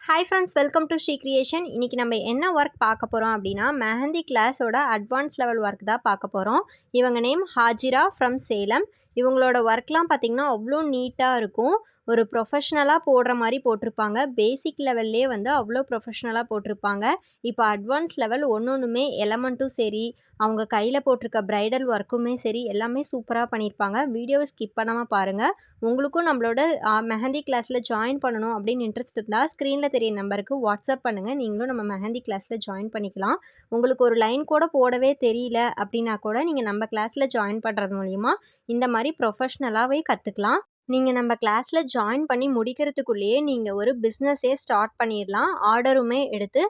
Hi friends, welcome to Sri creation. இன்றைக்கி நம்ம என்ன ஒர்க் பார்க்க போகிறோம் அப்படின்னா, மெஹந்தி கிளாஸோட அட்வான்ஸ் லெவல் ஒர்க் தான் பார்க்க போகிறோம். இவங்க நேம் ஹாஜிரா ஃப்ரம் சேலம். இவங்களோட ஒர்க்லாம் பார்த்திங்கன்னா அவ்வளோ நீட்டாக இருக்கும். ஒரு ப்ரொஃபஷ்னலாக போடுற மாதிரி போட்டிருப்பாங்க. பேசிக் லெவல்லே வந்து அவ்வளோ ப்ரொஃபஷ்னலாக போட்டிருப்பாங்க. இப்போ அட்வான்ஸ் லெவல் ஒன்றுமே எலமெண்ட்டும் சரி, அவங்க கையில் போட்டிருக்க ப்ரைடல் ஒர்க்குமே சரி, எல்லாமே சூப்பராக பண்ணியிருப்பாங்க. வீடியோவை ஸ்கிப் பண்ணாமல் பாருங்கள். உங்களுக்கும் நம்மளோட மெஹந்தி கிளாஸில் ஜாயின் பண்ணணும் அப்படின்னு இன்ட்ரெஸ்ட் இருந்தால் ஸ்க்ரீனில் தெரிய நம்பருக்கு வாட்ஸ்அப் பண்ணுங்கள். நீங்களும் நம்ம மெஹந்தி கிளாஸில் ஜாயின் பண்ணிக்கலாம். உங்களுக்கு ஒரு லைன் கூட போடவே தெரியல அப்படின்னா கூட நீங்கள் நம்ம கிளாஸில் ஜாயின் பண்ணுறது மூலிமா இந்த மாதிரி ப்ரொஃபஷ்னலாகவே கற்றுக்கலாம். நீங்கள் நம்ம கிளாஸில் ஜாயின் பண்ணி முடிக்கிறதுக்குள்ளேயே நீங்கள் ஒரு பிஸ்னஸே ஸ்டார்ட் பண்ணிடலாம். ஆர்டருமே எடுத்து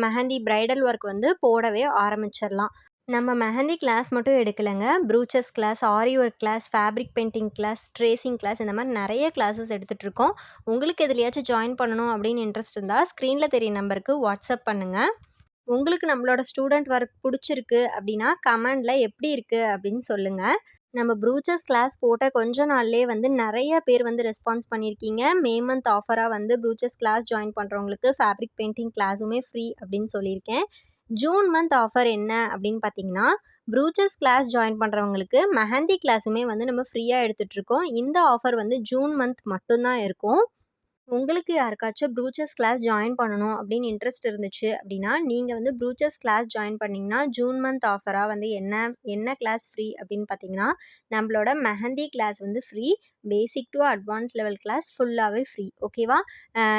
மெஹந்தி ப்ரைடல் ஒர்க் வந்து போடவே ஆரம்பிச்சிடலாம். நம்ம மெஹந்தி கிளாஸ் மட்டும் எடுக்கலைங்க. Brooches class, aari work class, fabric painting class, tracing class, இந்த மாதிரி நிறைய கிளாஸஸ் எடுத்துகிட்ருக்கோம். உங்களுக்கு எதுலையாச்சும் ஜாயின் பண்ணணும் அப்படின்னு இன்ட்ரெஸ்ட் இருந்தால் ஸ்க்ரீனில் தெரிய நம்பருக்கு வாட்ஸ்அப் பண்ணுங்கள். உங்களுக்கு நம்மளோட ஸ்டூடெண்ட் ஒர்க் பிடிச்சிருக்கு அப்படின்னா கமெண்டில் எப்படி இருக்குது அப்படின்னு சொல்லுங்கள். நம்ம ப்ரூச்சஸ் கிளாஸ் போட்ட கொஞ்ச நாள்லேயே வந்து நிறைய பேர் வந்து ரெஸ்பான்ஸ் பண்ணியிருக்கீங்க. மே மந்த் ஆஃபராக வந்து ப்ரூச்சஸ் கிளாஸ் ஜாயின் பண்ணுறவங்களுக்கு ஃபேப்ரிக் பெயிண்டிங் கிளாஸுமே ஃப்ரீ அப்படின்னு சொல்லியிருக்கேன். ஜூன் மந்த் ஆஃபர் என்ன அப்படின்னு பார்த்தீங்கன்னா, ப்ரூச்சஸ் கிளாஸ் ஜாயின் பண்ணுறவங்களுக்கு மெஹந்தி கிளாஸுமே வந்து நம்ம ஃப்ரீயாக எடுத்துகிட்ருக்கோம். இந்த ஆஃபர் வந்து ஜூன் மந்த் மட்டும்தான் இருக்கும். உங்களுக்கு யாருக்காச்சும் ப்ரூச்சஸ் கிளாஸ் ஜாயின் பண்ணணும் அப்படின்னு இன்ட்ரெஸ்ட் இருந்துச்சு அப்படின்னா, நீங்கள் வந்து ப்ரூச்சஸ் கிளாஸ் ஜாயின் பண்ணிங்கன்னா ஜூன் மந்த் ஆஃபராக வந்து என்ன கிளாஸ் ஃப்ரீ அப்படின்னு பார்த்தீங்கன்னா, நம்மளோட மெஹந்தி கிளாஸ் வந்து free. Basic to advance level class ஃபுல்லாகவே ஃப்ரீ. ஓகேவா?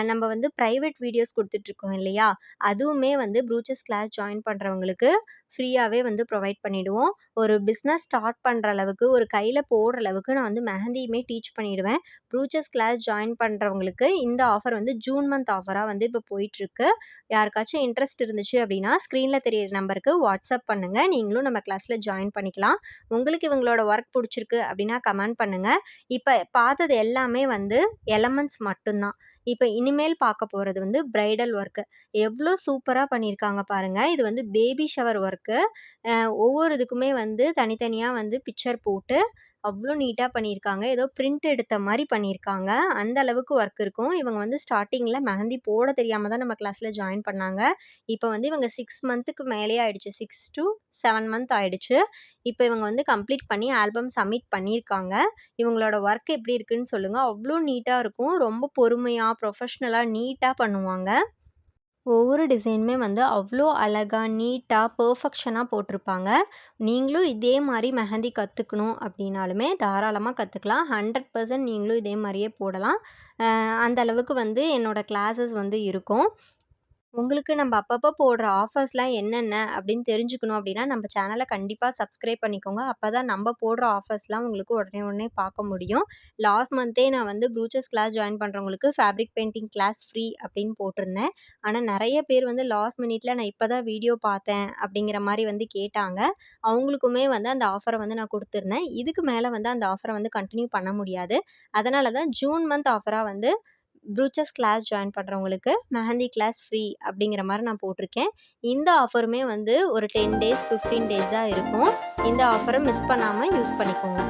நம்ம வந்து ப்ரைவேட் வீடியோஸ் கொடுத்துட்ருக்கோம் இல்லையா? அதுவுமே வந்து ப்ரூச்சஸ் கிளாஸ் ஜாயின் பண்ணுறவங்களுக்கு ஃப்ரீயாகவே வந்து ப்ரொவைட் பண்ணிவிடுவோம். ஒரு பிஸ்னஸ் ஸ்டார்ட் பண்ணுற அளவுக்கு, ஒரு கையில் போடுற அளவுக்கு நான் வந்து மெஹந்தியுமே டீச் பண்ணிவிடுவேன். ப்ரூச்சஸ் கிளாஸ் ஜாயின் பண்ணுறவங்களுக்கு இந்த ஆஃபர் வந்து ஜூன் மந்த் ஆஃபராக வந்து இப்போ போயிட்டுருக்கு. யாருக்காச்சும் இன்ட்ரெஸ்ட் இருந்துச்சு அப்படின்னா ஸ்க்ரீனில் தெரியிற நம்பருக்கு வாட்ஸ்அப் பண்ணுங்கள். நீங்களும் நம்ம கிளாஸில் ஜாயின் பண்ணிக்கலாம். உங்களுக்கு இவங்களோட ஒர்க் பிடிச்சிருக்கு அப்படின்னா கமெண்ட் பண்ணுங்கள். இப்போ பார்த்தது எல்லாமே வந்து எலமெண்ட்ஸ் மட்டும்தான். இப்போ இனிமேல் பார்க்க போகிறது வந்து ப்ரைடல் ஒர்க்கு. எவ்வளோ சூப்பராக பண்ணியிருக்காங்க பாருங்கள். இது வந்து பேபி ஷவர் ஒர்க்கு. ஒவ்வொரு இதுக்குமே வந்து தனித்தனியாக வந்து பிக்சர் போட்டு அவ்வளோ நீட்டாக பண்ணியிருக்காங்க. ஏதோ பிரிண்ட் எடுத்த மாதிரி பண்ணியிருக்காங்க. அந்த அளவுக்கு ஒர்க் இருக்கும். இவங்க வந்து ஸ்டார்ட்டிங்கில் மெஹந்தி போட தெரியாமல் தான் நம்ம கிளாஸில் ஜாயின் பண்ணாங்க. இப்போ வந்து இவங்க 6 மந்த்துக்கு மேலேயே ஆயிடுச்சு. 6 to 7 மந்த் ஆயிடுச்சு. இப்போ இவங்க வந்து கம்ப்ளீட் பண்ணி ஆல்பம் சப்மிட் பண்ணியிருக்காங்க. இவங்களோட ஒர்க் எப்படி இருக்குன்னு சொல்லுங்கள். அவ்வளோ நீட்டாக இருக்கும். ரொம்ப பொறுமையாக, ப்ரொஃபஷ்னலாக, நீட்டாக பண்ணுவாங்க. ஒவ்வொரு டிசைனுமே வந்து அவ்வளோ அழகாக, நீட்டாக, பெர்ஃபெக்ஷனாக போட்டிருப்பாங்க. நீங்களும் இதே மாதிரி மெஹந்தி கற்றுக்கணும் அப்படின்னாலுமே தாராளமாக கற்றுக்கலாம். 100% நீங்களும் இதே மாதிரியே போடலாம். அந்த அளவுக்கு வந்து என்னோடய கிளாஸஸ் வந்து இருக்கும். உங்களுக்கு நம்ம அப்பப்போ போடுற ஆஃபர்ஸ்லாம் என்னென்ன அப்படின்னு தெரிஞ்சுக்கணும் அப்படின்னா, நம்ம சேனலை கண்டிப்பாக சப்ஸ்கிரைப் பண்ணிக்கோங்க. அப்போ தான் நம்ம போடுற ஆஃபர்ஸ்லாம் உங்களுக்கு உடனே உடனே பார்க்க முடியும். லாஸ்ட் மந்த்தே நான் வந்து ப்ரூச்சஸ் கிளாஸ் ஜாயின் பண்ணுறவங்களுக்கு ஃபேப்ரிக் பெயிண்டிங் கிளாஸ் ஃப்ரீ அப்படின்னு போட்டிருந்தேன். ஆனால் நிறைய பேர் வந்து லாஸ்ட் மினிட்ல நான் இப்போ தான் வீடியோ பார்த்தேன் அப்படிங்கிற மாதிரி வந்து கேட்டாங்க. அவங்களுக்குமே வந்து அந்த ஆஃபரை வந்து நான் கொடுத்துருந்தேன். இதுக்கு மேலே வந்து அந்த ஆஃபரை வந்து கண்டினியூ பண்ண முடியாது. அதனால தான் ஜூன் மந்த் ஆஃபராக வந்து ப்ரூச்சஸ் கிளாஸ் ஜாயின் பண்ணுறவங்களுக்கு மெஹந்தி கிளாஸ் ஃப்ரீ அப்படிங்கிற மாதிரி நான் போட்டிருக்கேன். இந்த ஆஃபருமே வந்து ஒரு 10 டேஸ் 15 டேஸ் தான் இருக்கும். இந்த ஆஃபரை மிஸ் பண்ணாமல் யூஸ் பண்ணிக்கோங்க.